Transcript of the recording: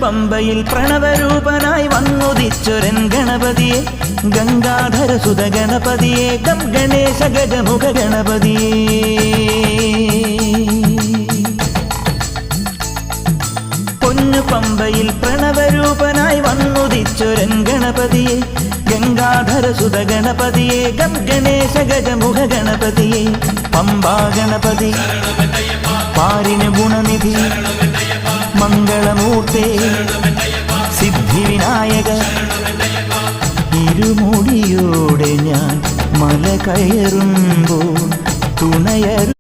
പമ്പയിൽ പ്രണവരൂപനായി വന്നുദിച്ചൊരൻ ഗണപതിയെ ഗംഗാധരസുത ഗണപതിയെ ഗം ഗണേശ ഗജമുഖ ഗണപതിയെ പമ്പയിൽ പ്രണവരൂപനായി വന്നുദിച്ചൊരൻ ഗണപതിയെ ഗംഗാധരസുത ഗണപതിയെ ഗം ഗണേശ ഗജമുഖ ഗണപതിയെ പമ്പാ ഗണപതി പാരിന് ഗുണനിധി മംഗളമൂർത്തേ സിദ്ധിവിനായക ഇരുമുടിയോടെ ഞാൻ മല കയറുമ്പോൾ തുണയരു